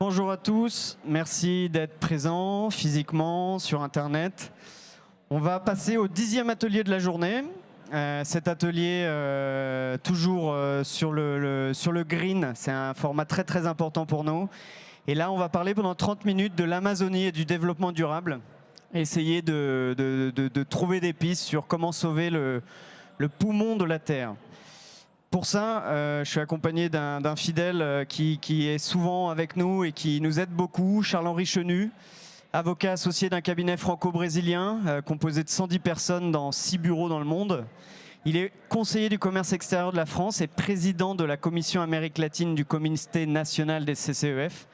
Bonjour à tous, merci d'être présents physiquement sur Internet. On va passer au 10e atelier de la journée. Cet atelier, toujours sur le green, c'est un format très important pour nous. Et là, on va parler pendant 30 minutes de l'Amazonie et du développement durable. Essayer de trouver des pistes sur comment sauver le poumon de la Terre. Pour ça, je suis accompagné d'un fidèle qui est souvent avec nous et qui nous aide beaucoup, Charles-Henri Chenu, avocat associé d'un cabinet franco-brésilien composé de 110 personnes dans 6 bureaux dans le monde. Il est conseiller du commerce extérieur de la France et président de la commission Amérique latine du Comité national des CCEF.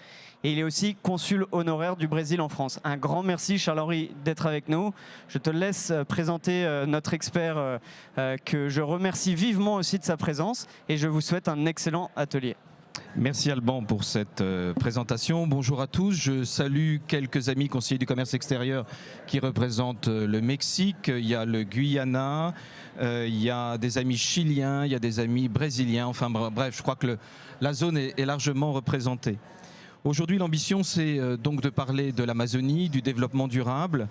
Et il est aussi consul honoraire du Brésil en France. Un grand merci, Charles-Henri, d'être avec nous. Je te laisse présenter notre expert que je remercie vivement aussi de sa présence. Et je vous souhaite un excellent atelier. Merci Alban pour cette présentation. Bonjour à tous. Je salue quelques amis conseillers du commerce extérieur qui représentent le Mexique. Il y a le Guyana, il y a des amis chiliens, il y a des amis brésiliens. Enfin bref, je crois que la zone est largement représentée. Aujourd'hui, l'ambition, c'est donc de parler de l'Amazonie, du développement durable.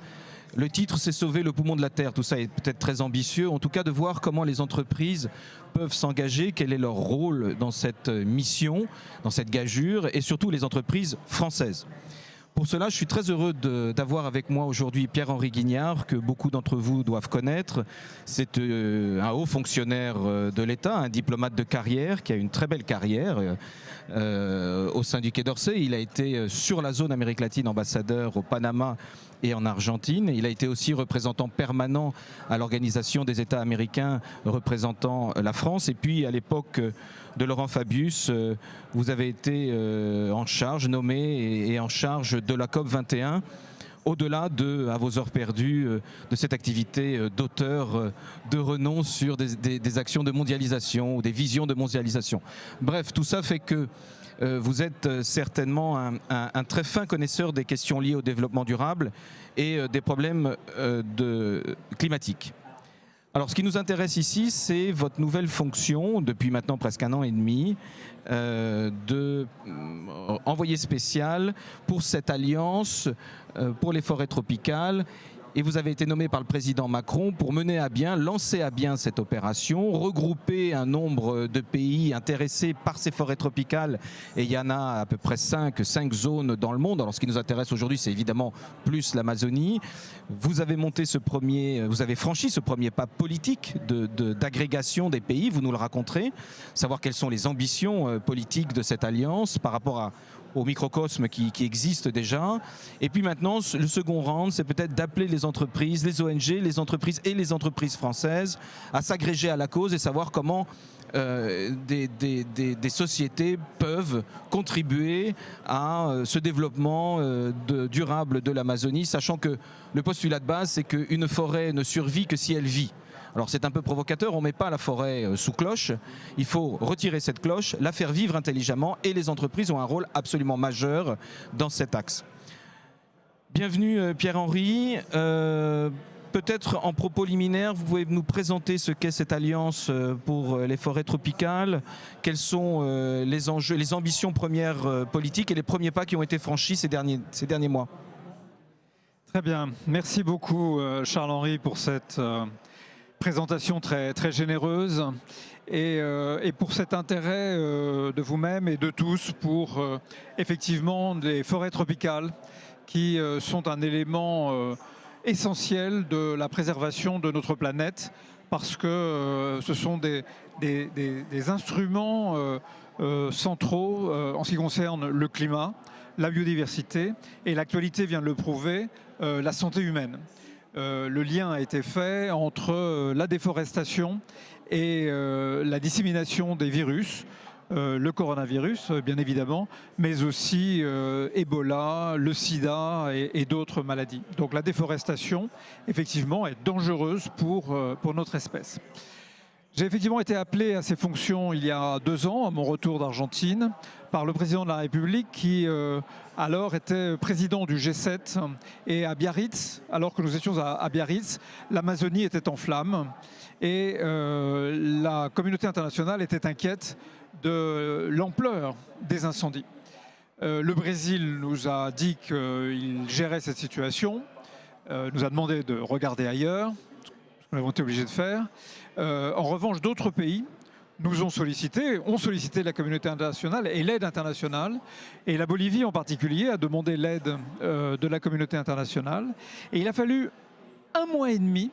Le titre, c'est sauver le poumon de la Terre. Tout ça est peut-être très ambitieux. En tout cas, de voir comment les entreprises peuvent s'engager, quel est leur rôle dans cette mission, dans cette gageure, et surtout les entreprises françaises. Pour cela, je suis très heureux d'avoir avec moi aujourd'hui Pierre-Henri Guignard, que beaucoup d'entre vous doivent connaître. C'est un haut fonctionnaire de l'État, un diplomate de carrière qui a une très belle carrière au sein du Quai d'Orsay. Il a été sur la zone Amérique latine ambassadeur au Panama et en Argentine. Il a été aussi représentant permanent à l'Organisation des États américains représentant la France. Et puis à l'époque de Laurent Fabius, vous avez été en charge, nommé et en charge de la COP 21, au-delà à vos heures perdues, de cette activité d'auteur de renom sur des actions de mondialisation ou des visions de mondialisation. Bref, tout ça fait que vous êtes certainement un très fin connaisseur des questions liées au développement durable et des problèmes climatiques. Alors, ce qui nous intéresse ici, c'est votre nouvelle fonction, depuis maintenant presque 1 an et demi, d'envoyé spécial pour cette alliance pour les forêts tropicales. Et vous avez été nommé par le président Macron pour mener à bien, lancer à bien cette opération, regrouper un nombre de pays intéressés par ces forêts tropicales. Et il y en a à peu près 5 zones dans le monde. Alors ce qui nous intéresse aujourd'hui, c'est évidemment plus l'Amazonie. Vous avez franchi ce premier pas politique d'agrégation des pays, vous nous le raconterez, savoir quelles sont les ambitions politiques de cette alliance par rapport au microcosme qui existe déjà. Et puis maintenant, le second round, c'est peut-être d'appeler les entreprises, les ONG, les entreprises et les entreprises françaises à s'agréger à la cause et savoir comment des sociétés peuvent contribuer à ce développement durable de l'Amazonie, sachant que le postulat de base, c'est qu'une forêt ne survit que si elle vit. Alors c'est un peu provocateur, on ne met pas la forêt sous cloche, il faut retirer cette cloche, la faire vivre intelligemment et les entreprises ont un rôle absolument majeur dans cet axe. Bienvenue Pierre-Henri, peut-être en propos liminaire, vous pouvez nous présenter ce qu'est cette alliance pour les forêts tropicales, quels sont les enjeux, les ambitions premières politiques et les premiers pas qui ont été franchis ces derniers mois. Très bien, merci beaucoup Charles-Henri pour cette présentation très généreuse et pour cet intérêt de vous-même et de tous pour effectivement les forêts tropicales qui sont un élément essentiel de la préservation de notre planète parce que ce sont des instruments centraux en ce qui concerne le climat, la biodiversité et l'actualité vient de le prouver, la santé humaine. Le lien a été fait entre la déforestation et la dissémination des virus, le coronavirus bien évidemment, mais aussi Ebola, le sida et d'autres maladies. Donc la déforestation effectivement est dangereuse pour notre espèce. J'ai effectivement été appelé à ces fonctions il y a 2 ans, à mon retour d'Argentine, par le président de la République qui alors était président du G7 et à Biarritz, alors que nous étions à Biarritz, l'Amazonie était en flammes et la communauté internationale était inquiète de l'ampleur des incendies. Le Brésil nous a dit qu'il gérait cette situation, nous a demandé de regarder ailleurs, ce qu'on a été obligé de faire. En revanche, d'autres pays nous ont sollicité la communauté internationale et l'aide internationale. Et la Bolivie en particulier a demandé l'aide de la communauté internationale. Et il a fallu 1 mois et demi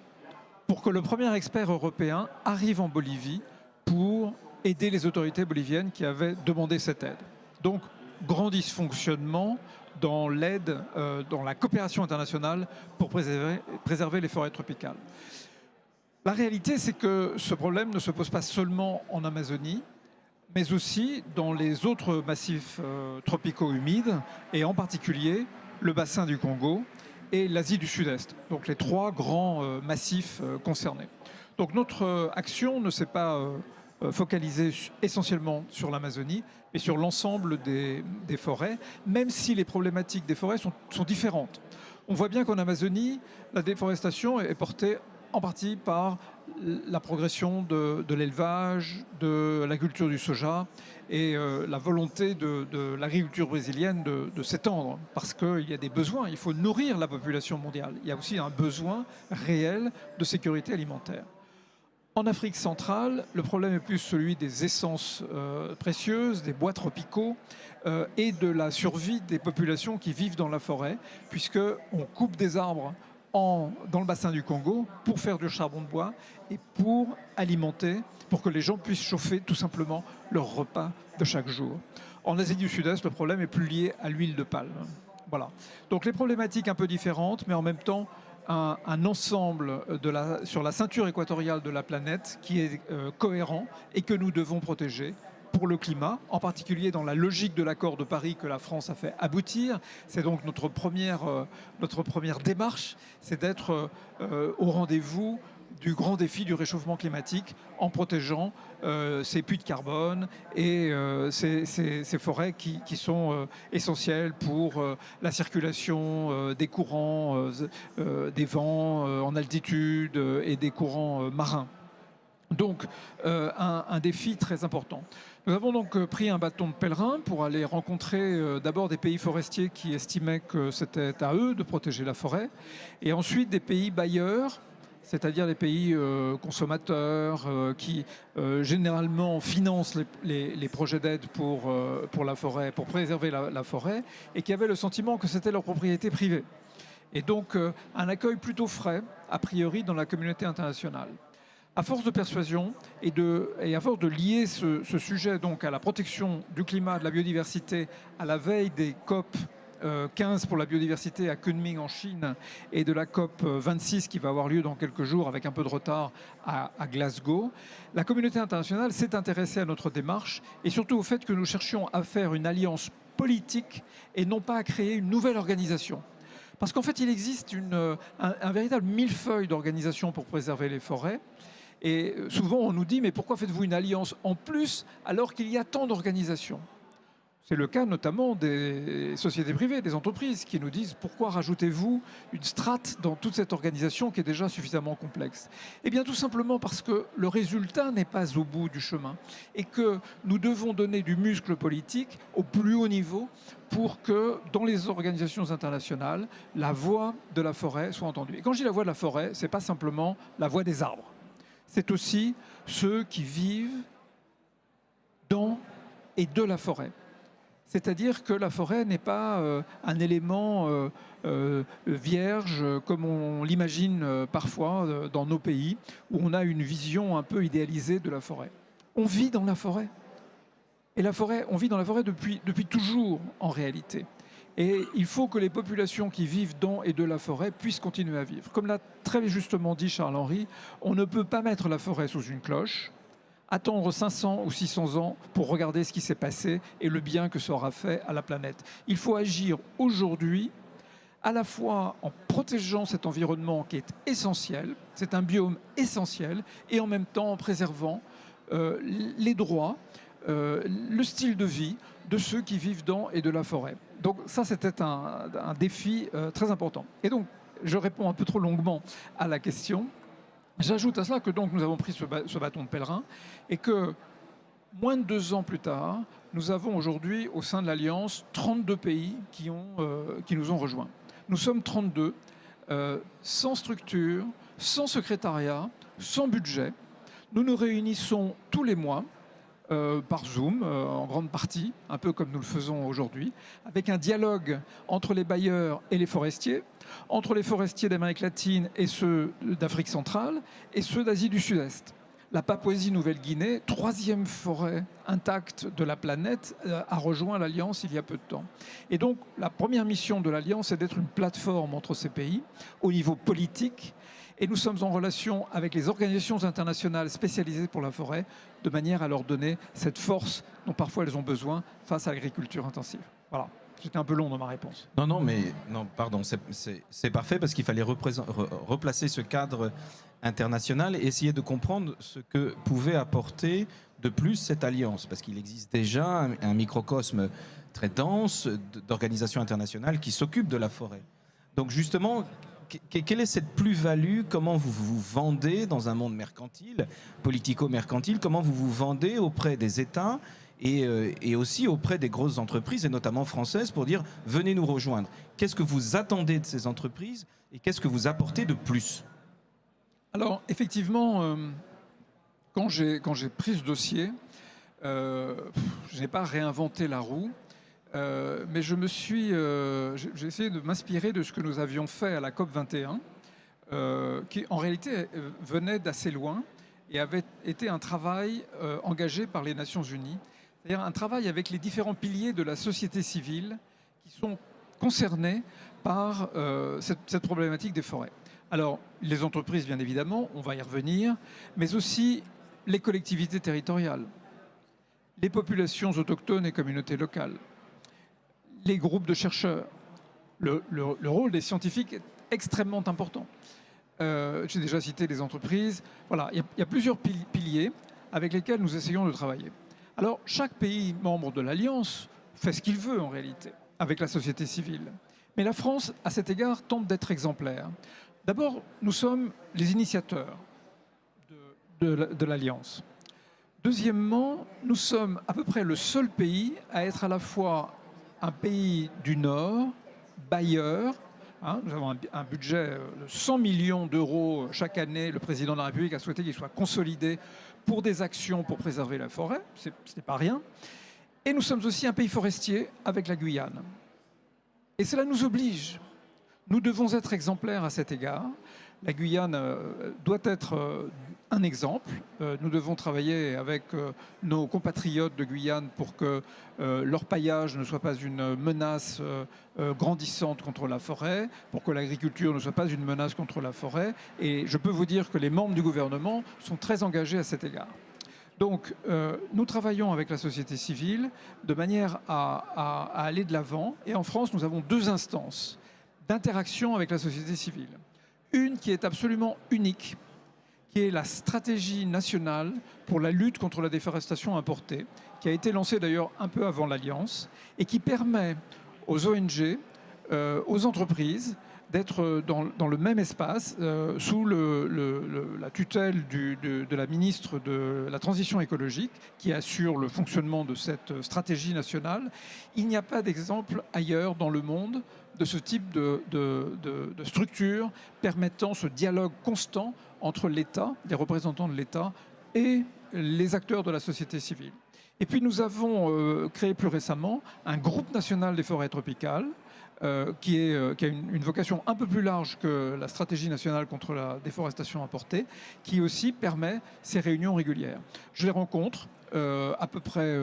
pour que le premier expert européen arrive en Bolivie pour aider les autorités boliviennes qui avaient demandé cette aide. Donc, grand dysfonctionnement dans l'aide, dans la coopération internationale pour préserver les forêts tropicales. La réalité, c'est que ce problème ne se pose pas seulement en Amazonie, mais aussi dans les autres massifs tropicaux humides, et en particulier le bassin du Congo et l'Asie du Sud-Est, donc les 3 grands massifs concernés. Donc notre action ne s'est pas focalisée essentiellement sur l'Amazonie, mais sur l'ensemble des forêts, même si les problématiques des forêts sont différentes. On voit bien qu'en Amazonie, la déforestation est portée en partie par la progression de l'élevage, de la culture du soja et la volonté de l'agriculture brésilienne de s'étendre, parce qu'il y a des besoins, il faut nourrir la population mondiale. Il y a aussi un besoin réel de sécurité alimentaire. En Afrique centrale, le problème est plus celui des essences précieuses, des bois tropicaux et de la survie des populations qui vivent dans la forêt, puisqu'on coupe des arbres dans le bassin du Congo pour faire du charbon de bois et pour alimenter, pour que les gens puissent chauffer tout simplement leur repas de chaque jour. En Asie du Sud-Est, le problème est plus lié à l'huile de palme. Voilà. Donc les problématiques un peu différentes, mais en même temps un ensemble sur la ceinture équatoriale de la planète qui est cohérent et que nous devons protéger pour le climat, en particulier dans la logique de l'accord de Paris que la France a fait aboutir. C'est donc notre première démarche, c'est d'être au rendez-vous du grand défi du réchauffement climatique en protégeant ces puits de carbone et ces forêts qui sont essentielles pour la circulation des courants, des vents en altitude et des courants marins. Donc, un défi très important. Nous avons donc pris un bâton de pèlerin pour aller rencontrer d'abord des pays forestiers qui estimaient que c'était à eux de protéger la forêt, et ensuite des pays bailleurs, c'est-à-dire les pays consommateurs qui généralement financent les projets d'aide pour la forêt, pour préserver la forêt, et qui avaient le sentiment que c'était leur propriété privée. Et donc un accueil plutôt frais, a priori, dans la communauté internationale. À force de persuasion et à force de lier ce sujet donc à la protection du climat, de la biodiversité, à la veille des COP 15 pour la biodiversité à Kunming en Chine et de la COP 26 qui va avoir lieu dans quelques jours avec un peu de retard à Glasgow, la communauté internationale s'est intéressée à notre démarche et surtout au fait que nous cherchions à faire une alliance politique et non pas à créer une nouvelle organisation. Parce qu'en fait, il existe un véritable millefeuille d'organisations pour préserver les forêts. Et souvent, on nous dit, mais pourquoi faites-vous une alliance en plus alors qu'il y a tant d'organisations ? C'est le cas notamment des sociétés privées, des entreprises qui nous disent, pourquoi rajoutez-vous une strate dans toute cette organisation qui est déjà suffisamment complexe ? Eh bien, tout simplement parce que le résultat n'est pas au bout du chemin et que nous devons donner du muscle politique au plus haut niveau pour que, dans les organisations internationales, la voix de la forêt soit entendue. Et quand je dis la voix de la forêt, ce n'est pas simplement la voix des arbres. C'est aussi ceux qui vivent dans et de la forêt. C'est-à-dire que la forêt n'est pas un élément vierge comme on l'imagine parfois dans nos pays, où on a une vision un peu idéalisée de la forêt. On vit dans la forêt. Et la forêt, on vit dans la forêt depuis toujours en réalité. Et il faut que les populations qui vivent dans et de la forêt puissent continuer à vivre. Comme l'a très justement dit Charles-Henri, on ne peut pas mettre la forêt sous une cloche, attendre 500 ou 600 ans pour regarder ce qui s'est passé et le bien que ça aura fait à la planète. Il faut agir aujourd'hui, à la fois en protégeant cet environnement qui est essentiel, c'est un biome essentiel, et en même temps en préservant les droits, le style de vie de ceux qui vivent dans et de la forêt. Donc ça, c'était un défi très important. Et donc, je réponds un peu trop longuement à la question. J'ajoute à cela que donc nous avons pris ce bâton de pèlerin et que moins de 2 ans plus tard, nous avons aujourd'hui au sein de l'Alliance 32 pays qui nous ont rejoints. Nous sommes 32, sans structure, sans secrétariat, sans budget. Nous nous réunissons tous les mois, par Zoom, en grande partie, un peu comme nous le faisons aujourd'hui, avec un dialogue entre les bailleurs et les forestiers, entre les forestiers d'Amérique latine et ceux d'Afrique centrale, et ceux d'Asie du Sud-Est. La Papouasie-Nouvelle-Guinée, 3e forêt intacte de la planète, a rejoint l'Alliance il y a peu de temps. Et donc, la première mission de l'Alliance est d'être une plateforme entre ces pays, au niveau politique, et nous sommes en relation avec les organisations internationales spécialisées pour la forêt, de manière à leur donner cette force dont parfois elles ont besoin face à l'agriculture intensive. Voilà, j'étais un peu long dans ma réponse. Non, pardon, c'est parfait parce qu'il fallait replacer ce cadre international et essayer de comprendre ce que pouvait apporter de plus cette alliance, parce qu'il existe déjà un microcosme très dense d'organisations internationales qui s'occupent de la forêt. Donc justement, quelle est cette plus-value? Comment vous vous vendez dans un monde mercantile, politico-mercantile? Comment vous vous vendez auprès des États et aussi auprès des grosses entreprises, et notamment françaises, pour dire « venez nous rejoindre ». Qu'est-ce que vous attendez de ces entreprises et qu'est-ce que vous apportez de plus? Alors, effectivement, quand j'ai pris ce dossier, je n'ai pas réinventé la roue. Mais j'ai essayé de m'inspirer de ce que nous avions fait à la COP 21, qui en réalité venait d'assez loin et avait été un travail engagé par les Nations Unies, c'est-à-dire un travail avec les différents piliers de la société civile qui sont concernés par cette problématique des forêts. Alors, les entreprises, bien évidemment, on va y revenir, mais aussi les collectivités territoriales, les populations autochtones et communautés locales, les groupes de chercheurs. Le rôle des scientifiques est extrêmement important. J'ai déjà cité les entreprises. Voilà, il y a plusieurs piliers avec lesquels nous essayons de travailler. Alors, chaque pays membre de l'Alliance fait ce qu'il veut en réalité avec la société civile. Mais la France, à cet égard, tente d'être exemplaire. D'abord, nous sommes les initiateurs de l'Alliance. Deuxièmement, nous sommes à peu près le seul pays à être à la fois un pays du Nord, bailleur. Nous avons un budget de 100 millions d'euros chaque année. Le président de la République a souhaité qu'il soit consolidé pour des actions pour préserver la forêt. Ce n'est pas rien. Et nous sommes aussi un pays forestier avec la Guyane. Et cela nous oblige. Nous devons être exemplaires à cet égard. La Guyane doit être un exemple. Nous devons travailler avec nos compatriotes de Guyane pour que leur paillage ne soit pas une menace grandissante contre la forêt, pour que l'agriculture ne soit pas une menace contre la forêt. Et je peux vous dire que les membres du gouvernement sont très engagés à cet égard. Donc, nous travaillons avec la société civile de manière à aller de l'avant. Et en France, nous avons 2 instances d'interaction avec la société civile. Une qui est absolument unique, qui est la stratégie nationale pour la lutte contre la déforestation importée, qui a été lancée d'ailleurs un peu avant l'Alliance, et qui permet aux ONG, aux entreprises, d'être dans le même espace, sous la tutelle de la ministre de la Transition écologique, qui assure le fonctionnement de cette stratégie nationale. Il n'y a pas d'exemple ailleurs dans le monde de ce type de structure permettant ce dialogue constant entre l'État, les représentants de l'État et les acteurs de la société civile. Et puis nous avons créé plus récemment un groupe national des forêts tropicales qui a une vocation un peu plus large que la stratégie nationale contre la déforestation importée, qui aussi permet ces réunions régulières. Je les rencontre à peu près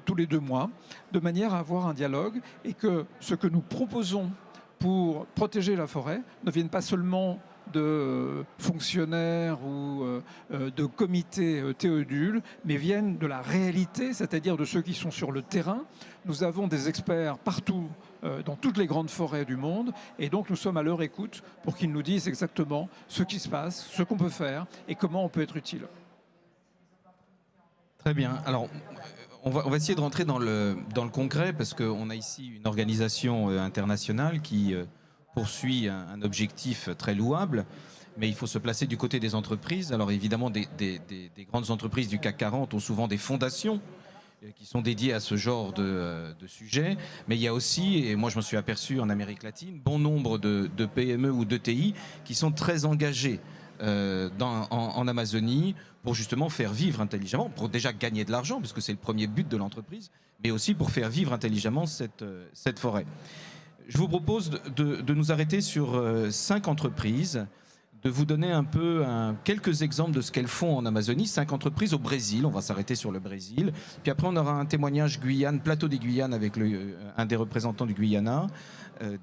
tous les 2 mois, de manière à avoir un dialogue et que ce que nous proposons pour protéger la forêt ne vienne pas seulement de fonctionnaires ou de comités théodules, mais viennent de la réalité, c'est-à-dire de ceux qui sont sur le terrain. Nous avons des experts partout, dans toutes les grandes forêts du monde, et donc nous sommes à leur écoute pour qu'ils nous disent exactement ce qui se passe, ce qu'on peut faire et comment on peut être utile. Très bien. Alors, on va essayer de rentrer dans le concret, parce qu'on a ici une organisation internationale qui poursuit un objectif très louable. mais il faut se placer du côté des entreprises. Alors évidemment, des grandes entreprises du CAC 40 ont souvent des fondations qui sont dédiées à ce genre de sujet, mais il y a aussi, et moi je m'en suis aperçu en Amérique latine, bon nombre de PME ou d'ETI qui sont très engagés en Amazonie pour justement faire vivre intelligemment, pour déjà gagner de l'argent, puisque c'est le premier but de l'entreprise, mais aussi pour faire vivre intelligemment cette forêt. Je vous propose de nous arrêter sur 5 entreprises, de vous donner un peu quelques exemples de ce qu'elles font en Amazonie. 5 entreprises au Brésil, on va s'arrêter sur le Brésil. Puis après, on aura un témoignage Guyane, plateau des Guyanes avec un des représentants du Guyana,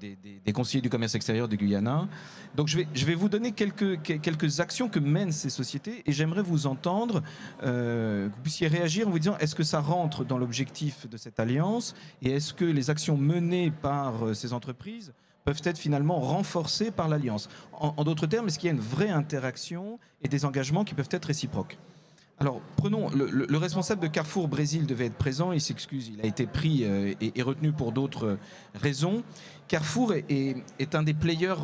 des conseillers du commerce extérieur du Guyana. Donc je vais vous donner quelques actions que mènent ces sociétés et j'aimerais vous entendre, que vous puissiez réagir en vous disant est-ce que ça rentre dans l'objectif de cette alliance et est-ce que les actions menées par ces entreprises peuvent être finalement renforcées par l'Alliance. En d'autres termes, est-ce qu'il y a une vraie interaction et des engagements qui peuvent être réciproques? Alors, prenons, le responsable de Carrefour Brésil devait être présent, il s'excuse, il a été pris et retenu pour d'autres raisons. Carrefour est un des players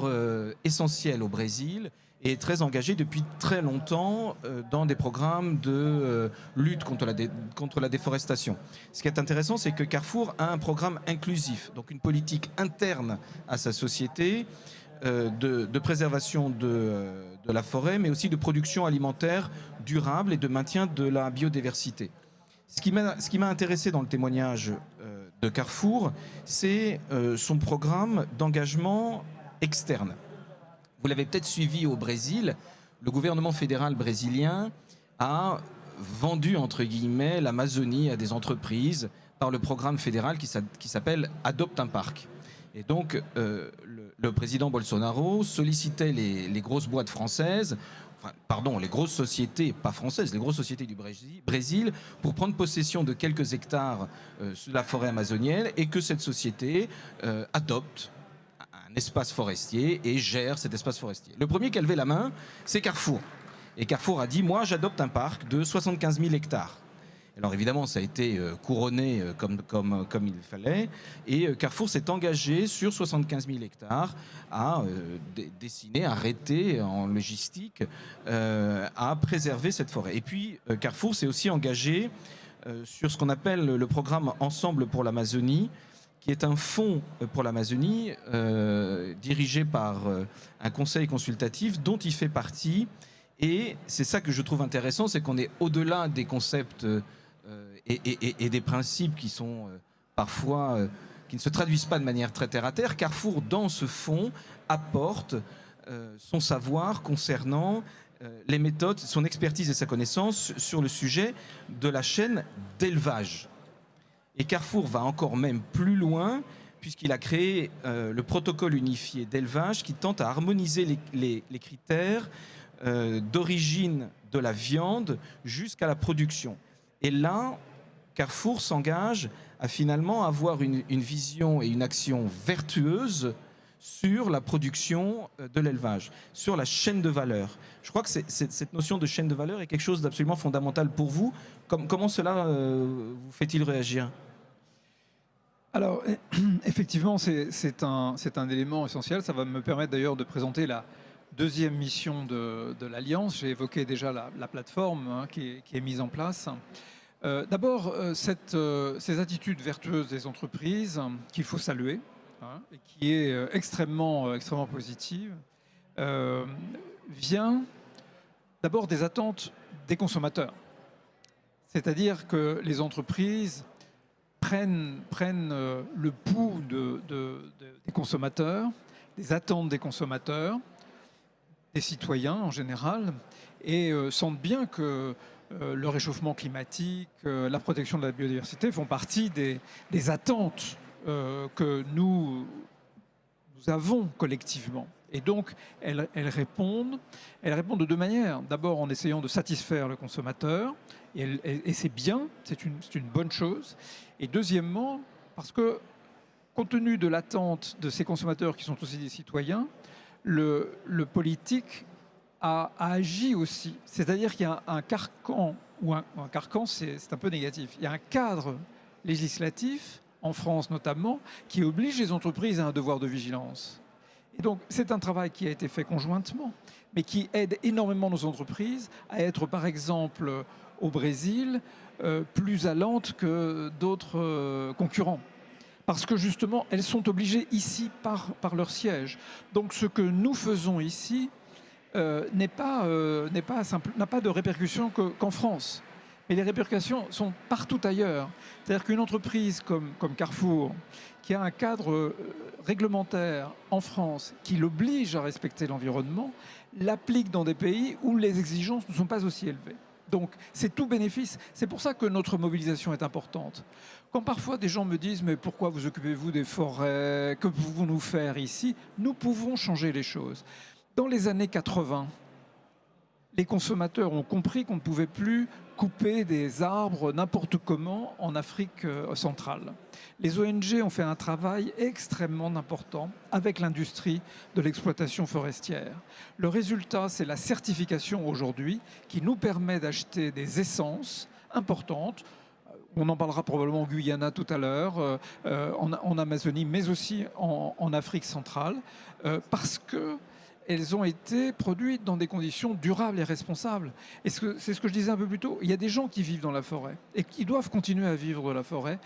essentiels au Brésil et est très engagé depuis très longtemps dans des programmes de lutte contre la déforestation. Ce qui est intéressant, c'est que Carrefour a un programme inclusif, donc une politique interne à sa société de préservation de la forêt, mais aussi de production alimentaire durable et de maintien de la biodiversité. Ce qui m'a intéressé dans le témoignage de Carrefour, c'est son programme d'engagement externe. Vous l'avez peut-être suivi au Brésil, le gouvernement fédéral brésilien a vendu, entre guillemets, l'Amazonie à des entreprises par le programme fédéral qui s'appelle Adopte un parc. Et donc, le président Bolsonaro sollicitait les grosses boîtes françaises, les grosses sociétés, pas françaises, les grosses sociétés du Brésil, pour prendre possession de quelques hectares sur la forêt amazonienne et que cette société adopte un espace forestier et gère cet espace forestier. Le premier qui a levé la main, c'est Carrefour. Et Carrefour a dit, moi j'adopte un parc de 75 000 hectares. Alors évidemment, ça a été couronné comme il fallait. Et Carrefour s'est engagé sur 75 000 hectares à dessiner, arrêter en logistique, à préserver cette forêt. Et puis Carrefour s'est aussi engagé sur ce qu'on appelle le programme Ensemble pour l'Amazonie, qui est un fonds pour l'Amazonie dirigé par un conseil consultatif dont il fait partie. Et c'est ça que je trouve intéressant, c'est qu'on est au-delà des concepts et des principes qui sont parfois qui ne se traduisent pas de manière très terre-à-terre. Carrefour, dans ce fonds, apporte son savoir concernant les méthodes, son expertise et sa connaissance sur le sujet de la chaîne d'élevage. Et Carrefour va encore même plus loin, puisqu'il a créé le protocole unifié d'élevage qui tente à harmoniser les critères d'origine de la viande jusqu'à la production. Et là, Carrefour s'engage à finalement avoir une vision et une action vertueuse sur la production de l'élevage, sur la chaîne de valeur. Je crois que cette notion de chaîne de valeur est quelque chose d'absolument fondamental pour vous. Comment cela vous fait-il réagir ? Alors, effectivement, c'est un élément essentiel. Ça va me permettre d'ailleurs de présenter la deuxième mission de l'Alliance. J'ai évoqué déjà la plateforme qui est mise en place. D'abord, ces attitudes vertueuses des entreprises qu'il faut saluer, et qui est extrêmement positive, vient d'abord des attentes des consommateurs. C'est-à-dire que les entreprises prennent le pouls des consommateurs, des attentes des consommateurs, des citoyens en général, et sentent bien que le réchauffement climatique, la protection de la biodiversité font partie des attentes que nous avons collectivement. Et donc, elles répondent de deux manières. D'abord, en essayant de satisfaire le consommateur, et c'est bien, c'est une bonne chose. Et deuxièmement, parce que, compte tenu de l'attente de ces consommateurs qui sont aussi des citoyens, le politique a agi aussi. C'est-à-dire qu'il y a un carcan, ou un carcan, c'est un peu négatif. Il y a un cadre législatif, en France notamment, qui oblige les entreprises à un devoir de vigilance. Et donc, c'est un travail qui a été fait conjointement, mais qui aide énormément nos entreprises à être, par exemple, au Brésil, plus allantes que d'autres concurrents. Parce que justement, elles sont obligées ici par leur siège. Donc, ce que nous faisons ici n'a pas de répercussions qu'en France. Mais les répercussions sont partout ailleurs. C'est-à-dire qu'une entreprise comme Carrefour, qui a un cadre réglementaire en France qui l'oblige à respecter l'environnement, l'applique dans des pays où les exigences ne sont pas aussi élevées. Donc c'est tout bénéfice. C'est pour ça que notre mobilisation est importante. Quand parfois des gens me disent « mais pourquoi vous occupez-vous des forêts? Que pouvons-nous faire ici ?» Nous pouvons changer les choses. Dans les années 80, les consommateurs ont compris qu'on ne pouvait plus couper des arbres n'importe comment en Afrique centrale. Les ONG ont fait un travail extrêmement important avec l'industrie de l'exploitation forestière. Le résultat, c'est la certification aujourd'hui qui nous permet d'acheter des essences importantes. On en parlera probablement au Guyana tout à l'heure, en Amazonie, mais aussi en Afrique centrale, parce que elles ont été produites dans des conditions durables et responsables. Et c'est ce que je disais un peu plus tôt. Il y a des gens qui vivent dans la forêt et qui doivent continuer à vivre dans la forêt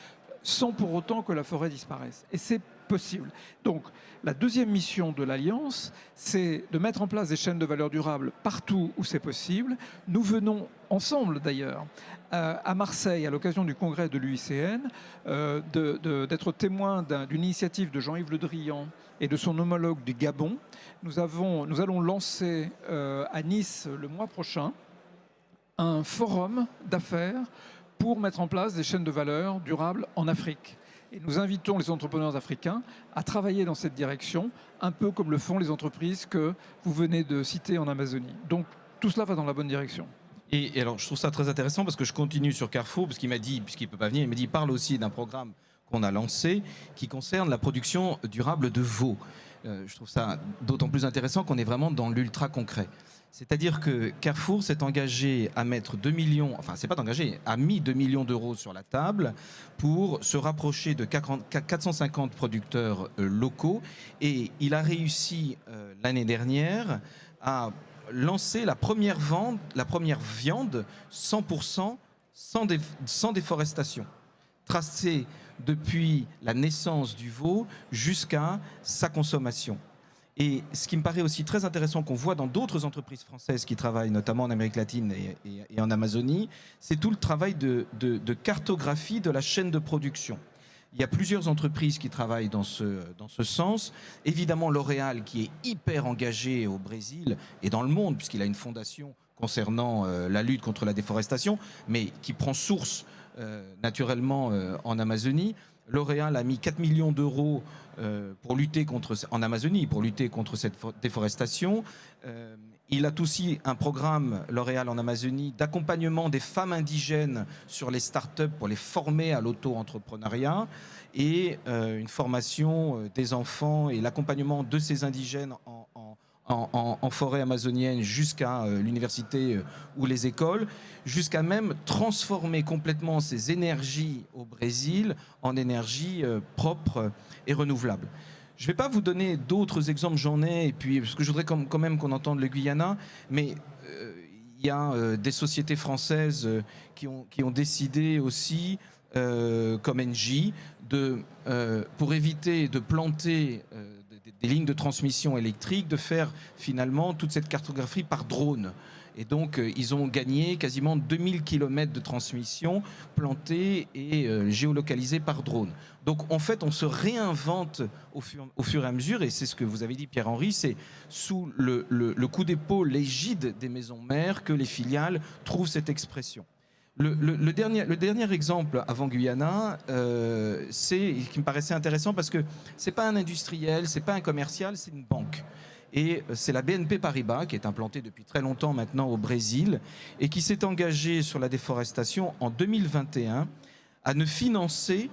sans pour autant que la forêt disparaisse. Et c'est possible. Donc, la deuxième mission de l'Alliance, c'est de mettre en place des chaînes de valeur durable partout où c'est possible. Nous venons ensemble, d'ailleurs, à Marseille, à l'occasion du congrès de l'UICN, d'être témoin d'une initiative de Jean-Yves Le Drian et de son homologue du Gabon. Nous allons lancer à Nice le mois prochain un forum d'affaires pour mettre en place des chaînes de valeur durables en Afrique. Et nous invitons les entrepreneurs africains à travailler dans cette direction, un peu comme le font les entreprises que vous venez de citer en Amazonie. Donc tout cela va dans la bonne direction. Et alors, je trouve ça très intéressant parce que je continue sur Carrefour, parce qu'il m'a dit, puisqu'il ne peut pas venir, il parle aussi d'un programme qu'on a lancé qui concerne la production durable de veau. Je trouve ça d'autant plus intéressant qu'on est vraiment dans l'ultra concret. C'est-à-dire que Carrefour s'est engagé à mettre 2 millions, enfin c'est pas engagé, a mis 2 millions d'euros sur la table pour se rapprocher de 450 producteurs locaux, et il a réussi l'année dernière à lancer la première viande 100% sans déforestation, tracée depuis la naissance du veau jusqu'à sa consommation. Et ce qui me paraît aussi très intéressant, qu'on voit dans d'autres entreprises françaises qui travaillent notamment en Amérique latine et en Amazonie, c'est tout le travail de cartographie de la chaîne de production. Il y a plusieurs entreprises qui travaillent dans ce sens. Évidemment, L'Oréal, qui est hyper engagé au Brésil et dans le monde, puisqu'il a une fondation concernant la lutte contre la déforestation, mais qui prend source naturellement en Amazonie. L'Oréal a mis 4 millions d'euros en Amazonie pour lutter contre cette déforestation. Il a aussi un programme, L'Oréal en Amazonie, d'accompagnement des femmes indigènes sur les startups pour les former à l'auto-entrepreneuriat, et une formation des enfants et l'accompagnement de ces indigènes en forêt amazonienne jusqu'à l'université ou les écoles, jusqu'à même transformer complètement ces énergies au Brésil en énergie propre et renouvelable. Je ne vais pas vous donner d'autres exemples, j'en ai, et puis, parce que je voudrais quand même qu'on entende le Guyana, mais il y a des sociétés françaises qui ont décidé aussi, comme Engie, pour éviter de planter des lignes de transmission électrique, de faire finalement toute cette cartographie par drone. Et donc, ils ont gagné quasiment 2000 km de transmission plantée et géolocalisée par drone. Donc, en fait, on se réinvente au fur et à mesure, et c'est ce que vous avez dit, Pierre-Henri, c'est sous le coup d'épaule, l'égide des maisons mères que les filiales trouvent cette expression. Le dernier exemple avant Guyana, qui me paraissait intéressant parce que c'est pas un industriel, c'est pas un commercial, c'est une banque. Et c'est la BNP Paribas, qui est implantée depuis très longtemps maintenant au Brésil, et qui s'est engagée sur la déforestation en 2021 à ne financer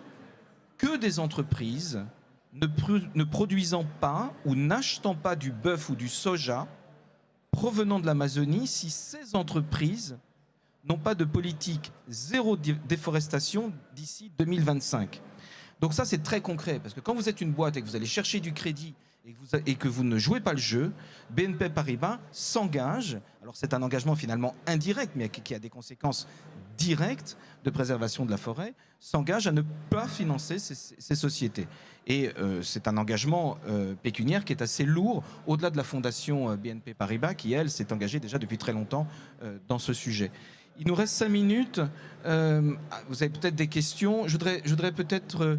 que des entreprises ne produisant pas ou n'achetant pas du bœuf ou du soja provenant de l'Amazonie si ces entreprises n'ont pas de politique zéro déforestation d'ici 2025. Donc ça, c'est très concret, parce que quand vous êtes une boîte et que vous allez chercher du crédit et que vous ne jouez pas le jeu, BNP Paribas s'engage, alors c'est un engagement finalement indirect, mais qui a des conséquences directes de préservation de la forêt, s'engage à ne pas financer ces sociétés. Et c'est un engagement pécuniaire qui est assez lourd, au-delà de la fondation BNP Paribas, qui, elle, s'est engagée déjà depuis très longtemps dans ce sujet. Il nous reste 5 minutes. Vous avez peut-être des questions. Je voudrais peut-être,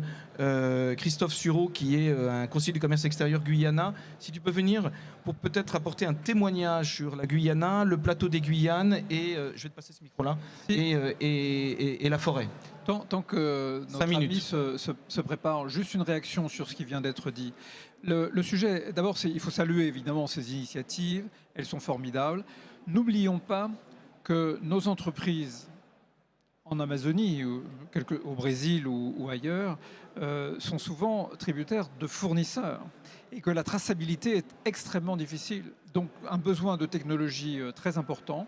Christophe Sureau, qui est un conseiller du commerce extérieur Guyana, si tu peux venir pour peut-être apporter un témoignage sur la Guyana, le plateau des Guyanes, et je vais te passer ce micro-là, et la forêt. Tant que notre ami se prépare, juste une réaction sur ce qui vient d'être dit. Le sujet, d'abord, il faut saluer évidemment ces initiatives. Elles sont formidables. N'oublions pas que nos entreprises en Amazonie, au Brésil ou ailleurs, sont souvent tributaires de fournisseurs et que la traçabilité est extrêmement difficile. Donc un besoin de technologie très important.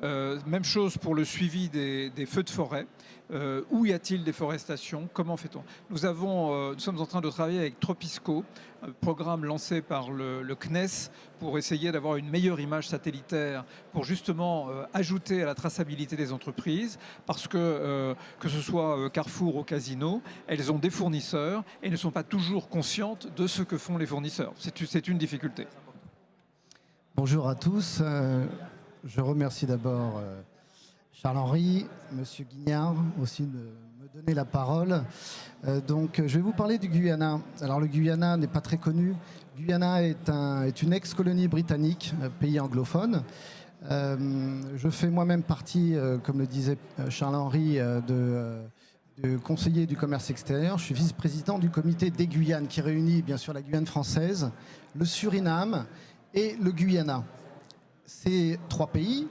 Même chose pour le suivi des feux de forêt. Où y a-t-il déforestation? Comment fait-on? Nous sommes en train de travailler avec Tropisco, un programme lancé par le CNES pour essayer d'avoir une meilleure image satellitaire pour justement ajouter à la traçabilité des entreprises, parce que ce soit Carrefour ou Casino, elles ont des fournisseurs et ne sont pas toujours conscientes de ce que font les fournisseurs. C'est une difficulté. Bonjour à tous. Je remercie d'abord Charles-Henri, Monsieur Guignard aussi de me donner la parole. Donc, je vais vous parler du Guyana. Alors, le Guyana n'est pas très connu. Guyana est une ex-colonie britannique, pays anglophone. Je fais moi-même partie, comme le disait Charles-Henri, de conseiller du commerce extérieur. Je suis vice-président du comité des Guyanes, qui réunit bien sûr la Guyane française, le Suriname et le Guyana. Ces 3 pays,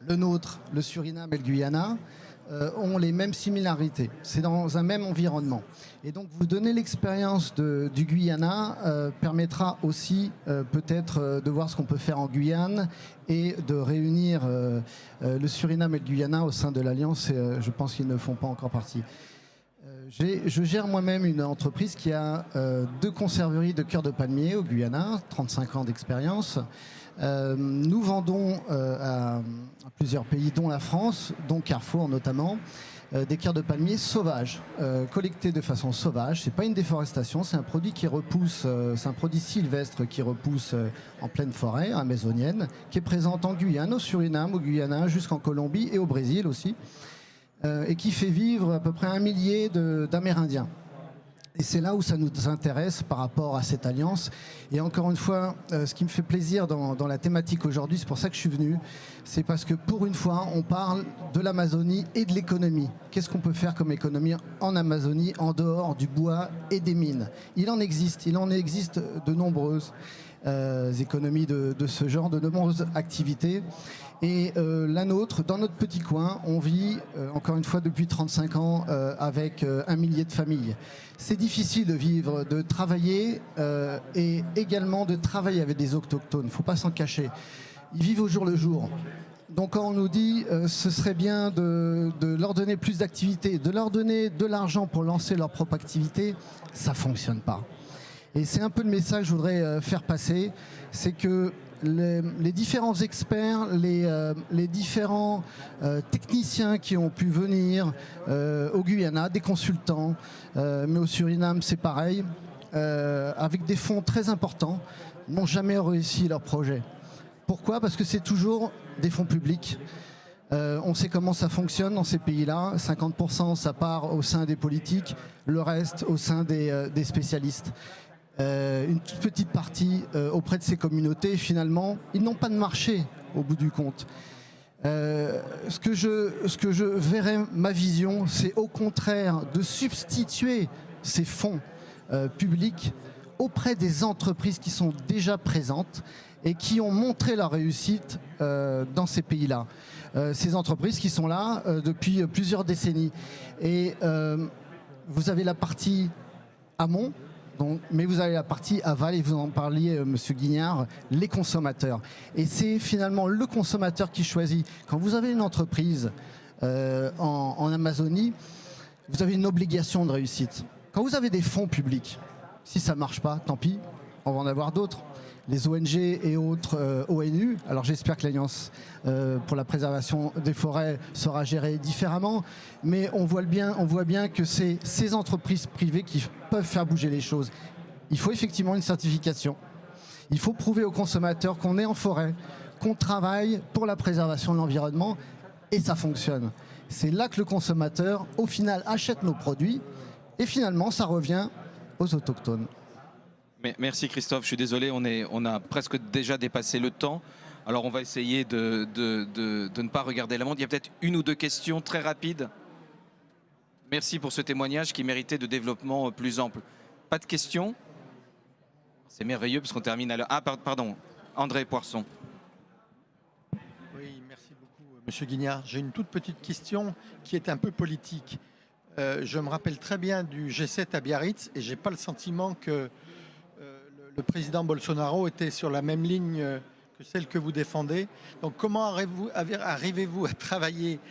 le nôtre, le Suriname et le Guyana, ont les mêmes similarités. C'est dans un même environnement. Et donc vous donner l'expérience du Guyana permettra aussi peut-être de voir ce qu'on peut faire en Guyane et de réunir le Suriname et le Guyana au sein de l'Alliance. Je pense qu'ils ne font pas encore partie. Je gère moi-même une entreprise qui a 2 conserveries de cœur de palmier au Guyana, 35 ans d'expérience. Nous vendons à plusieurs pays, dont la France, dont Carrefour notamment, des cœurs de palmier sauvages, collectés de façon sauvage. C'est pas une déforestation, c'est un produit qui repousse, c'est un produit sylvestre qui repousse en pleine forêt amazonienne, qui est présent en Guyane, au Suriname, au Guyana, jusqu'en Colombie et au Brésil aussi, et qui fait vivre à peu près 1 millier d'Amérindiens. Et c'est là où ça nous intéresse par rapport à cette alliance. Et encore une fois, ce qui me fait plaisir dans la thématique aujourd'hui, c'est pour ça que je suis venu, c'est parce que pour une fois, on parle de l'Amazonie et de l'économie. Qu'est-ce qu'on peut faire comme économie en Amazonie, en dehors du bois et des mines? Il en existe de nombreuses économies de ce genre, de nombreuses activités. Et la nôtre, dans notre petit coin, on vit, encore une fois, depuis 35 ans avec 1 millier de familles. C'est difficile de vivre, de travailler et également de travailler avec des autochtones. Il ne faut pas s'en cacher. Ils vivent au jour le jour. Donc quand on nous dit ce serait bien de leur donner plus d'activités, de leur donner de l'argent pour lancer leur propre activité, ça ne fonctionne pas. Et c'est un peu le message que je voudrais faire passer, c'est que les différents experts, les différents techniciens qui ont pu venir au Guyana, des consultants, mais au Suriname c'est pareil, avec des fonds très importants, n'ont jamais réussi leur projet. Pourquoi? Parce que c'est toujours des fonds publics. On sait comment ça fonctionne dans ces pays-là. 50% ça part au sein des politiques, le reste au sein des spécialistes. Une toute petite partie auprès de ces communautés. Finalement, ils n'ont pas de marché au bout du compte. Ce que je verrais, ma vision, c'est au contraire de substituer ces fonds publics auprès des entreprises qui sont déjà présentes et qui ont montré leur réussite dans ces pays-là. Ces entreprises qui sont là depuis plusieurs décennies. Et vous avez la partie amont, mais vous avez la partie aval, et vous en parliez, Monsieur Guignard, les consommateurs. Et c'est finalement le consommateur qui choisit. Quand vous avez une entreprise en Amazonie, vous avez une obligation de réussite. Quand vous avez des fonds publics, si ça ne marche pas, tant pis, on va en avoir d'autres. Les ONG et autres ONU, alors j'espère que l'Alliance pour la préservation des forêts sera gérée différemment, mais on voit bien que c'est ces entreprises privées qui peuvent faire bouger les choses. Il faut effectivement une certification. Il faut prouver aux consommateurs qu'on est en forêt, qu'on travaille pour la préservation de l'environnement, et ça fonctionne. C'est là que le consommateur, au final, achète nos produits, et finalement, ça revient aux autochtones. Merci Christophe, je suis désolé, on a presque déjà dépassé le temps. Alors on va essayer de ne pas regarder la montre. Il y a peut-être une ou deux questions très rapides. Merci pour ce témoignage qui méritait de développement plus ample. Pas de questions? C'est merveilleux parce qu'on termine à l'heure. Ah pardon, André Poisson. Oui, merci beaucoup Monsieur Guignard. J'ai une toute petite question qui est un peu politique. Je me rappelle très bien du G7 à Biarritz et j'ai pas le sentiment que le président Bolsonaro était sur la même ligne que celle que vous défendez. Donc comment arrivez-vous à travailler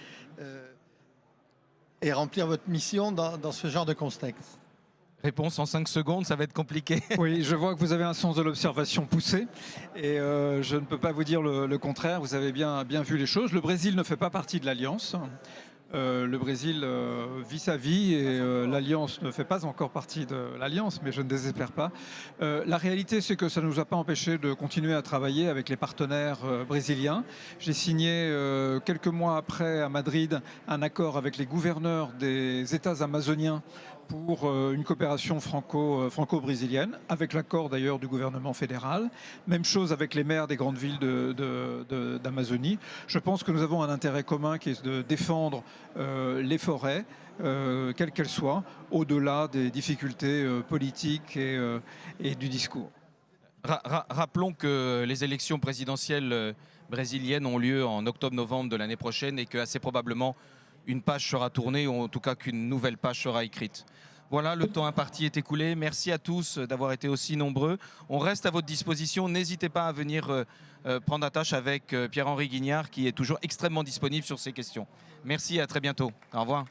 et remplir votre mission dans ce genre de contexte? Réponse en 5 secondes, ça va être compliqué. Oui, je vois que vous avez un sens de l'observation poussé et je ne peux pas vous dire le contraire. Vous avez bien vu les choses. Le Brésil ne fait pas partie de l'Alliance. Le Brésil vit sa vie et l'Alliance ne fait pas encore partie de l'Alliance, mais je ne désespère pas. La réalité, c'est que ça ne nous a pas empêché de continuer à travailler avec les partenaires brésiliens. J'ai signé quelques mois après à Madrid un accord avec les gouverneurs des États amazoniens pour une coopération franco-brésilienne, avec l'accord d'ailleurs du gouvernement fédéral. Même chose avec les maires des grandes villes d'Amazonie. Je pense que nous avons un intérêt commun qui est de défendre les forêts, quelles qu'elles soient, au-delà des difficultés politiques et du discours. Rappelons que les élections présidentielles brésiliennes ont lieu en octobre-novembre de l'année prochaine et que assez probablement une page sera tournée, ou en tout cas qu'une nouvelle page sera écrite. Voilà, le temps imparti est écoulé. Merci à tous d'avoir été aussi nombreux. On reste à votre disposition. N'hésitez pas à venir prendre attache avec Pierre-Henri Guignard, qui est toujours extrêmement disponible sur ces questions. Merci et à très bientôt. Au revoir.